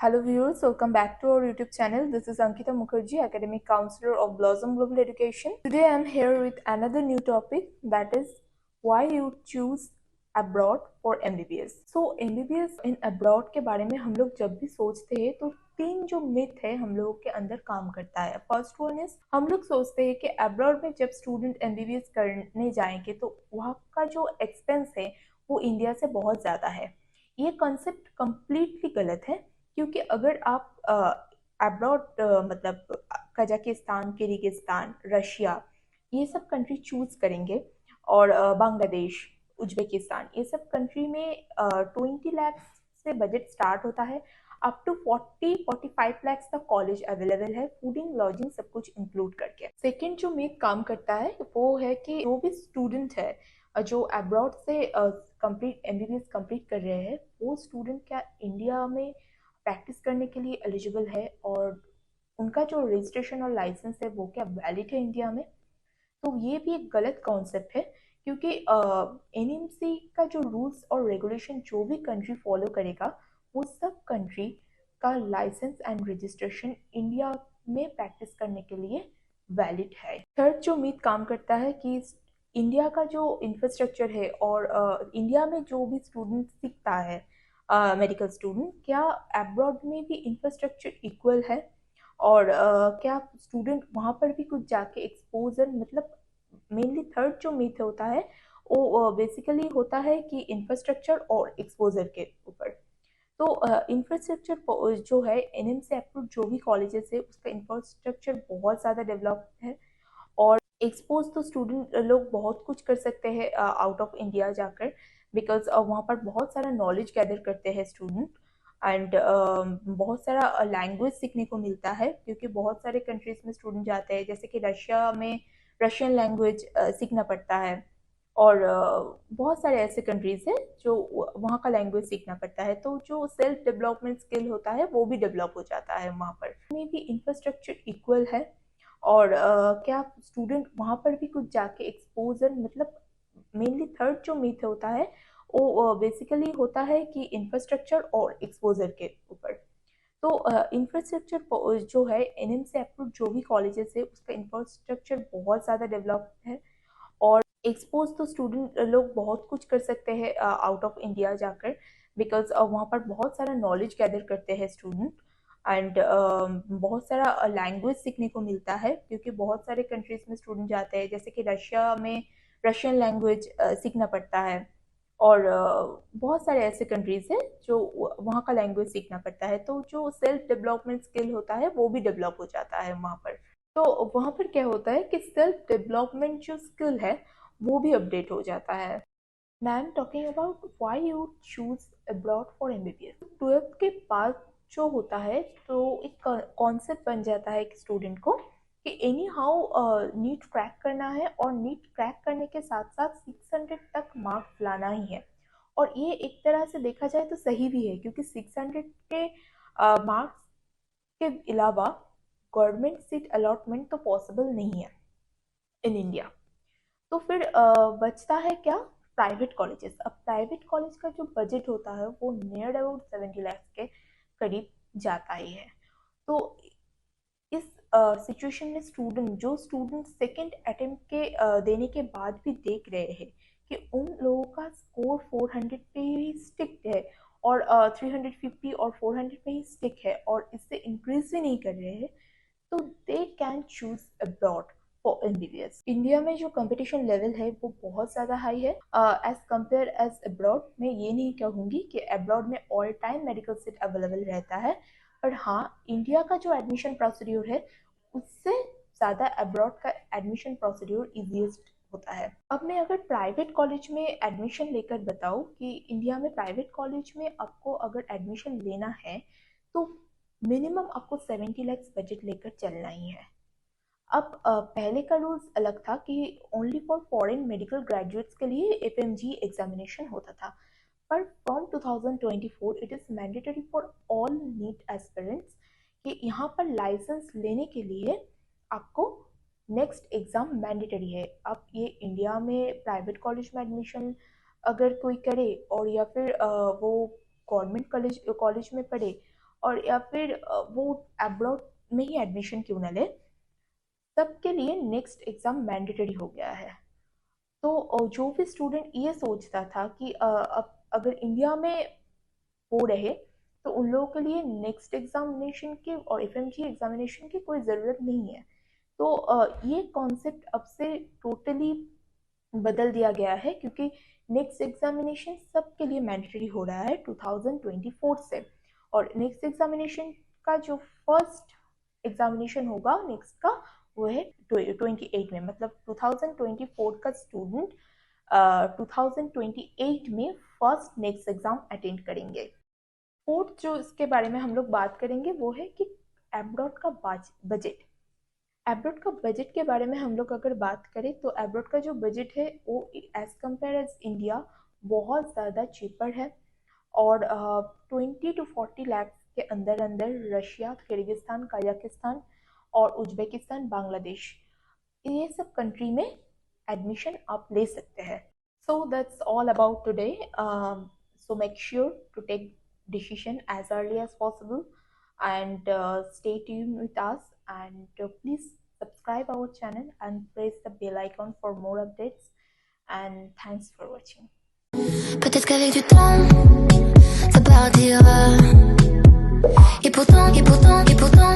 Hello viewers, welcome back to our YouTube channel. This is Ankita Mukherjee, Academic Counselor of Blossom Global Education. Today I am here with another new topic, that is why you choose abroad for MBBS. So MBBS in abroad के बारे में हम लोग जब भी सोचते हैं तो तीन जो मिथ है हम लोगों के अंदर काम करता है। फर्स्ट वन इज हम लोग सोचते हैं कि अब्रॉड में जब स्टूडेंट MBBS करने जाएंगे तो वहाँ का जो एक्सपेंस है वो इंडिया से बहुत ज़्यादा है। ये कॉन्सेप्ट कम्प्लीटली गलत है, क्योंकि अगर आप अब्रॉड मतलब कजाकिस्तान, किर्गिस्तान, रशिया ये सब कंट्री चूज करेंगे और बांग्लादेश, उज्बेकिस्तान ये सब कंट्री में 20 लाख से बजट स्टार्ट होता है। अप टू 40-45 लाख तक कॉलेज अवेलेबल है, फूडिंग लॉजिंग सब कुछ इंक्लूड करके। सेकेंड जो मीथ काम करता है वो है कि जो भी स्टूडेंट है जो अब्रॉड से कंप्लीट MBBS कंप्लीट कर रहे हैं वो स्टूडेंट क्या इंडिया में प्रैक्टिस करने के लिए एलिजिबल है और उनका जो रजिस्ट्रेशन और लाइसेंस है वो क्या वैलिड है इंडिया में। तो ये भी एक गलत कॉन्सेप्ट है, क्योंकि NMC का जो रूल्स और रेगुलेशन जो भी कंट्री फॉलो करेगा वो सब कंट्री का लाइसेंस एंड रजिस्ट्रेशन इंडिया में प्रैक्टिस करने के लिए वैलिड है। थर्ड जो मीथ काम करता है कि इंडिया का जो इंफ्रास्ट्रक्चर है और इंडिया में जो भी स्टूडेंट सीखता है मेडिकल स्टूडेंट, क्या अब्रॉड में भी इंफ्रास्ट्रक्चर इक्वल है और क्या स्टूडेंट वहाँ पर भी कुछ जाके एक्सपोजर मतलब मेनली थर्ड जो मीथ होता है वो बेसिकली होता है कि इंफ्रास्ट्रक्चर और एक्सपोजर के ऊपर। तो इंफ्रास्ट्रक्चर जो है NMC अप्रूव जो भी कॉलेजेस है उसका इंफ्रास्ट्रक्चर बहुत ज़्यादा डेवलप है और एक्सपोज तो स्टूडेंट लोग बहुत कुछ कर सकते हैं आउट ऑफ इंडिया जाकर, बिकॉज वहाँ पर बहुत सारा नॉलेज गैदर करते हैं स्टूडेंट एंड बहुत सारा लैंग्वेज सीखने को मिलता है, क्योंकि बहुत सारे कंट्रीज में स्टूडेंट जाते हैं, जैसे कि रशिया में रशियन लैंग्वेज सीखना पड़ता है और बहुत सारे ऐसे कंट्रीज हैं जो वहाँ का लैंग्वेज सीखना पड़ता है, तो जो सेल्फ डेवलपमेंट स्किल होता है वो भी डेवलप हो जाता है वहाँ पर। में भी इंफ्रास्ट्रक्चर इक्वल है और क्या स्टूडेंट वहाँ पर भी कुछ जाके एक्सपोजर मतलब मेनली थर्ड जो मीथ होता है वो बेसिकली होता है कि इंफ्रास्ट्रक्चर और एक्सपोजर के ऊपर। तो इंफ्रास्ट्रक्चर जो है NMC अप्रूव जो भी कॉलेजेस है उसका इंफ्रास्ट्रक्चर बहुत ज़्यादा डेवलप है और एक्सपोज तो स्टूडेंट लोग बहुत कुछ कर सकते हैं आउट ऑफ इंडिया जाकर, बिकॉज वहाँ पर बहुत सारा नॉलेज गैदर करते हैं स्टूडेंट एंड बहुत सारा लैंग्वेज सीखने को मिलता है, क्योंकि बहुत सारे कंट्रीज में स्टूडेंट जाते हैं, जैसे कि रशिया में रशियन लैंग्वेज सीखना पड़ता है और बहुत सारे ऐसे कंट्रीज हैं जो वहाँ का लैंग्वेज सीखना पड़ता है, तो जो सेल्फ डेवलपमेंट स्किल होता है वो भी डेवलप हो जाता है वहाँ पर। तो वहाँ पर क्या होता है कि सेल्फ डेवलपमेंट जो स्किल है वो भी अपडेट हो जाता है। Now I'm talking about why you choose abroad for MBBS। 12th के बाद जो होता है तो एक कॉन्सेप्ट बन जाता है एक स्टूडेंट को कि एनी हाउ नीट क्रैक करना है और नीट क्रैक करने के साथ साथ 600 तक मार्क्स लाना ही है। और ये एक तरह से देखा जाए तो सही भी है, क्योंकि 600 के मार्क्स के अलावा गवर्नमेंट सीट अलॉटमेंट तो पॉसिबल नहीं है इन इंडिया। तो फिर बचता है क्या, प्राइवेट कॉलेजेस। अब प्राइवेट कॉलेज का जो बजट होता है वो नियर अबाउट 70 लाख के करीब जाता ही है। तो इस सिचुएशन में स्टूडेंट सेकेंड अटेम्प्ट के देने के बाद भी देख रहे हैं कि उन लोगों का स्कोर 400 पे ही स्टिक है और 350 और 400 पे ही स्टिक है और इससे इंक्रीज भी नहीं कर रहे हैं, तो they can choose abroad for MBBS। India में जो कंपटीशन लेवल है वो बहुत ज़्यादा हाई है एज कम्पेयर एज अब्रॉड। मैं ये नहीं कहूँगी कि अब्रॉड में all time medical seat available रहता है, पर हाँ इंडिया का जो एडमिशन प्रोसीड्यूर है उससे ज़्यादा अब्रॉड का एडमिशन प्रोसीड्यूर ईजीएस्ट होता है। अब मैं अगर प्राइवेट कॉलेज में एडमिशन लेकर बताऊँ कि इंडिया में प्राइवेट कॉलेज में आपको अगर एडमिशन लेना है तो मिनिमम आपको 70 लाख बजट लेकर चलना ही है। अब पहले का रूल्स अलग था कि only for foreign medical graduates के लिए FMG एग्जामिनेशन होता था, पर from 2024 it is mandatory for all NEET aspirants कि यहाँ पर लाइसेंस लेने के लिए आपको नेक्स्ट एग्ज़ाम मैंडेटरी है। अब ये इंडिया में प्राइवेट कॉलेज में एडमिशन अगर कोई करे और या फिर वो गवर्नमेंट कॉलेज कॉलेज में पढ़े और या फिर वो अब्रॉड में ही एडमिशन क्यों ना ले, सबके लिए नेक्स्ट एग्जाम मैंडेटरी हो गया है। तो जो भी स्टूडेंट ये सोचता था कि अब अगर इंडिया में हो रहे तो उन लोगों के लिए नेक्स्ट एग्जामिनेशन की और एफएमजी एग्जामिनेशन की कोई ज़रूरत नहीं है। तो ये कॉन्सेप्ट अब से टोटली बदल दिया गया है, क्योंकि नेक्स्ट एग्जामिनेशन सबके लिए मैंडेटरी हो रहा है 2024 से। और नेक्स्ट एग्जामिनेशन का जो फर्स्ट एग्जामिनेशन होगा नेक्स्ट का, वो है 28 में, मतलब 2024 का स्टूडेंट 2028 में फर्स्ट नेक्स्ट एग्जाम अटेंड करेंगे। फोर्थ जो इसके बारे में हम लोग बात करेंगे वो है कि एब्रॉड का बजट। एब्रॉड का बजट के बारे में हम लोग अगर बात करें तो एब्रॉड का जो बजट है वो एज कम्पेयर एज इंडिया बहुत ज़्यादा चीपर है। और 20 to 40 लाख के अंदर अंदर रशिया, किर्गिस्तान, कजाकिस्तान और उज्बेकिस्तान, बांग्लादेश, ये सब कंट्री में एडमिशन आप ले सकते हैं। So that's all about today. So make sure to take decision as early as possible, and stay tuned with us, and please subscribe our channel and press the bell icon for more updates, and thanks for watching. Peut-être qu'avec du temps, ça partira. Et pourtant